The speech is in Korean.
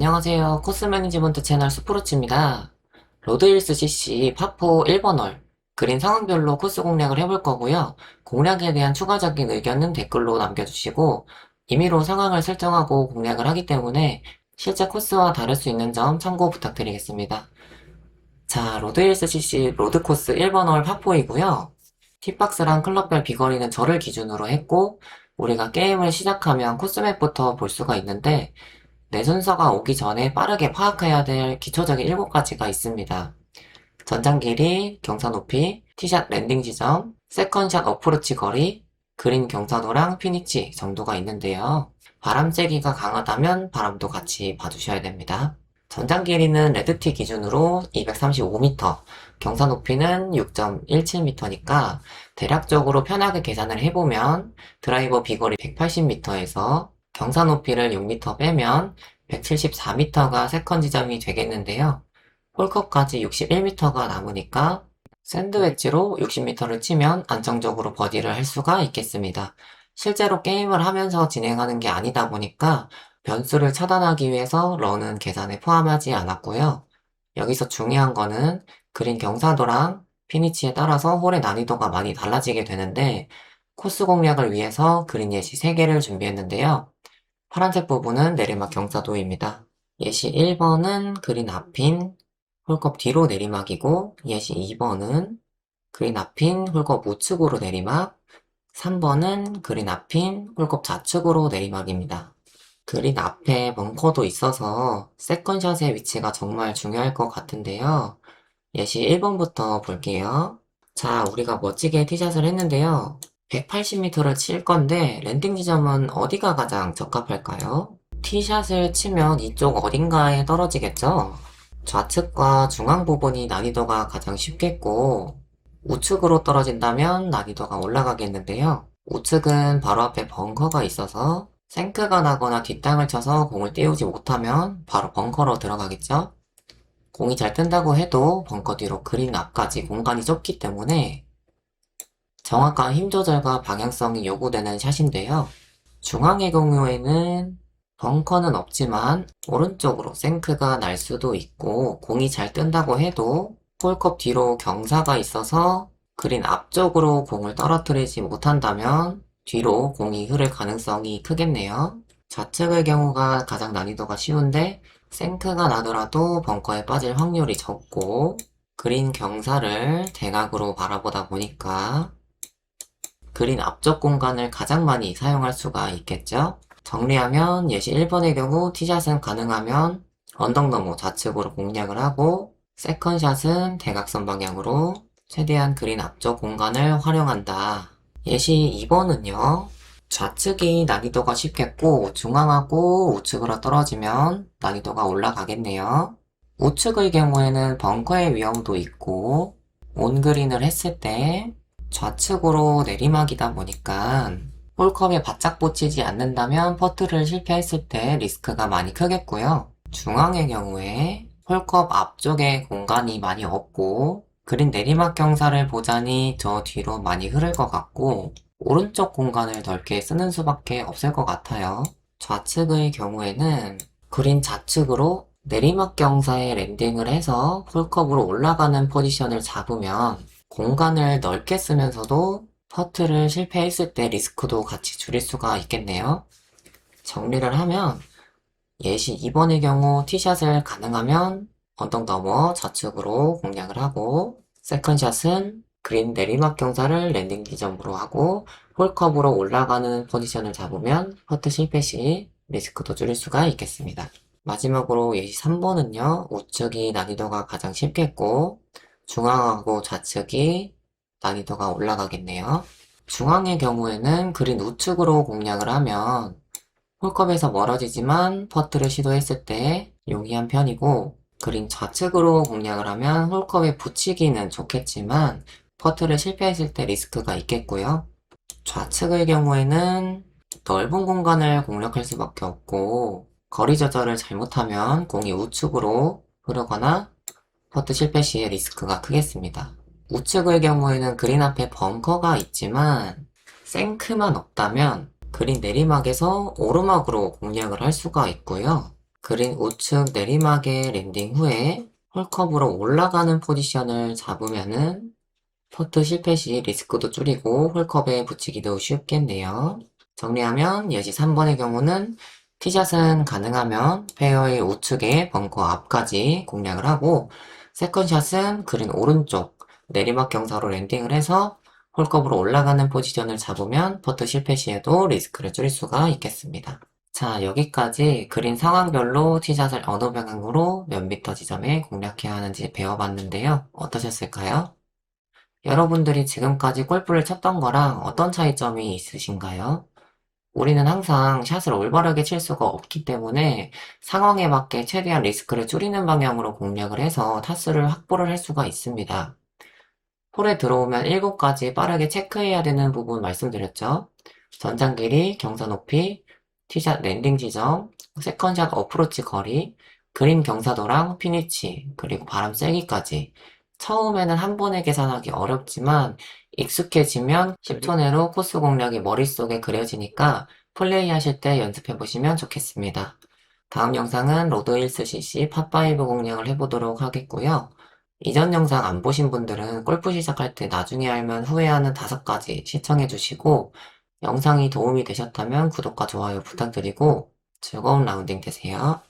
안녕하세요. 코스 매니지먼트 채널 스프루츠입니다. 로드힐스 CC 파4 1번 홀 그린 상황별로 코스 공략을 해볼 거고요. 공략에 대한 추가적인 의견은 댓글로 남겨주시고 임의로 상황을 설정하고 공략을 하기 때문에 실제 코스와 다를 수 있는 점 참고 부탁드리겠습니다. 자, 로드힐스 CC 로드코스 1번 홀 파4이고요. 팁박스랑 클럽별 비거리는 저를 기준으로 했고 우리가 게임을 시작하면 코스맵부터 볼 수가 있는데 내 순서가 오기 전에 빠르게 파악해야 될 기초적인 7가지가 있습니다. 전장 길이, 경사 높이, 티샷 랜딩 지점, 세컨샷 어프로치 거리, 그린 경사도랑 피니치 정도가 있는데요. 바람 세기가 강하다면 바람도 같이 봐주셔야 됩니다. 전장 길이는 레드티 기준으로 235m, 경사 높이는 6.17m니까 대략적으로 편하게 계산을 해보면 드라이버 비거리 180m에서 경사 높이를 6m 빼면 174m가 세컨 지점이 되겠는데요. 홀컵까지 61m가 남으니까 샌드웨지로 60m를 치면 안정적으로 버디를 할 수가 있겠습니다. 실제로 게임을 하면서 진행하는 게 아니다 보니까 변수를 차단하기 위해서 런은 계산에 포함하지 않았고요. 여기서 중요한 거는 그린 경사도랑 피니치에 따라서 홀의 난이도가 많이 달라지게 되는데 코스 공략을 위해서 그린 예시 3개를 준비했는데요. 파란색 부분은 내리막 경사도입니다. 예시 1번은 그린 앞인 홀컵 뒤로 내리막이고 예시 2번은 그린 앞인 홀컵 우측으로 내리막, 3번은 그린 앞인 홀컵 좌측으로 내리막입니다. 그린 앞에 벙커도 있어서 세컨샷의 위치가 정말 중요할 것 같은데요. 예시 1번부터 볼게요. 자, 우리가 멋지게 티샷을 했는데요. 180m를 칠 건데 랜딩 지점은 어디가 가장 적합할까요? 티샷을 치면 이쪽 어딘가에 떨어지겠죠? 좌측과 중앙 부분이 난이도가 가장 쉽겠고 우측으로 떨어진다면 난이도가 올라가겠는데요. 우측은 바로 앞에 벙커가 있어서 생크가 나거나 뒷땅을 쳐서 공을 띄우지 못하면 바로 벙커로 들어가겠죠? 공이 잘 뜬다고 해도 벙커 뒤로 그린 앞까지 공간이 좁기 때문에 정확한 힘 조절과 방향성이 요구되는 샷인데요. 중앙의 경우에는 벙커는 없지만 오른쪽으로 생크가 날 수도 있고 공이 잘 뜬다고 해도 홀컵 뒤로 경사가 있어서 그린 앞쪽으로 공을 떨어뜨리지 못한다면 뒤로 공이 흐를 가능성이 크겠네요. 좌측의 경우가 가장 난이도가 쉬운데 생크가 나더라도 벙커에 빠질 확률이 적고 그린 경사를 대각으로 바라보다 보니까 그린 앞쪽 공간을 가장 많이 사용할 수가 있겠죠. 정리하면 예시 1번의 경우 티샷은 가능하면 언덕 너머 좌측으로 공략을 하고 세컨샷은 대각선 방향으로 최대한 그린 앞쪽 공간을 활용한다. 예시 2번은요. 좌측이 난이도가 쉽겠고 중앙하고 우측으로 떨어지면 난이도가 올라가겠네요. 우측의 경우에는 벙커의 위험도 있고 온그린을 했을 때 좌측으로 내리막이다 보니까 홀컵에 바짝 붙이지 않는다면 퍼트를 실패했을 때 리스크가 많이 크겠고요. 중앙의 경우에 홀컵 앞쪽에 공간이 많이 없고 그린 내리막 경사를 보자니 저 뒤로 많이 흐를 것 같고 오른쪽 공간을 넓게 쓰는 수밖에 없을 것 같아요. 좌측의 경우에는 그린 좌측으로 내리막 경사에 랜딩을 해서 홀컵으로 올라가는 포지션을 잡으면 공간을 넓게 쓰면서도 퍼트를 실패했을 때 리스크도 같이 줄일 수가 있겠네요. 정리를 하면 예시 2번의 경우 티샷을 가능하면 언덕 너머 좌측으로 공략을 하고 세컨샷은 그린 내리막 경사를 랜딩 지점으로 하고 홀컵으로 올라가는 포지션을 잡으면 퍼트 실패 시 리스크도 줄일 수가 있겠습니다. 마지막으로 예시 3번은요. 우측이 난이도가 가장 쉽겠고 중앙하고 좌측이 난이도가 올라가겠네요. 중앙의 경우에는 그린 우측으로 공략을 하면 홀컵에서 멀어지지만 퍼트를 시도했을 때 용이한 편이고 그린 좌측으로 공략을 하면 홀컵에 붙이기는 좋겠지만 퍼트를 실패했을 때 리스크가 있겠고요. 좌측의 경우에는 넓은 공간을 공략할 수밖에 없고 거리 조절을 잘못하면 공이 우측으로 흐르거나 퍼트 실패 시에 리스크가 크겠습니다. 우측의 경우에는 그린 앞에 벙커가 있지만 생크만 없다면 그린 내리막에서 오르막으로 공략을 할 수가 있고요. 그린 우측 내리막에 랜딩 후에 홀컵으로 올라가는 포지션을 잡으면은 퍼트 실패 시 리스크도 줄이고 홀컵에 붙이기도 쉽겠네요. 정리하면 예시 3번의 경우는 티샷은 가능하면 페어웨이 우측에 벙커 앞까지 공략을 하고 세컨샷은 그린 오른쪽 내리막 경사로 랜딩을 해서 홀컵으로 올라가는 포지션을 잡으면 퍼트 실패 시에도 리스크를 줄일 수가 있겠습니다. 자, 여기까지 그린 상황별로 티샷을 어느 방향으로 몇 미터 지점에 공략해야 하는지 배워봤는데요. 어떠셨을까요? 여러분들이 지금까지 골프를 쳤던 거랑 어떤 차이점이 있으신가요? 우리는 항상 샷을 올바르게 칠 수가 없기 때문에 상황에 맞게 최대한 리스크를 줄이는 방향으로 공략을 해서 타수를 확보를 할 수가 있습니다. 홀에 들어오면 7가지 빠르게 체크해야 되는 부분 말씀드렸죠. 전장 길이, 경사 높이, 티샷 랜딩 지점, 세컨샷 어프로치 거리, 그린 경사도랑 피니치, 그리고 바람 세기까지. 처음에는 한 번에 계산하기 어렵지만 익숙해지면 10초 내로 코스 공략이 머릿속에 그려지니까 플레이 하실 때 연습해 보시면 좋겠습니다. 다음 영상은 로드힐스 CC 파5 공략을 해보도록 하겠고요. 이전 영상 안 보신 분들은 골프 시작할 때 나중에 알면 후회하는 5가지 시청해 주시고 영상이 도움이 되셨다면 구독과 좋아요 부탁드리고 즐거운 라운딩 되세요.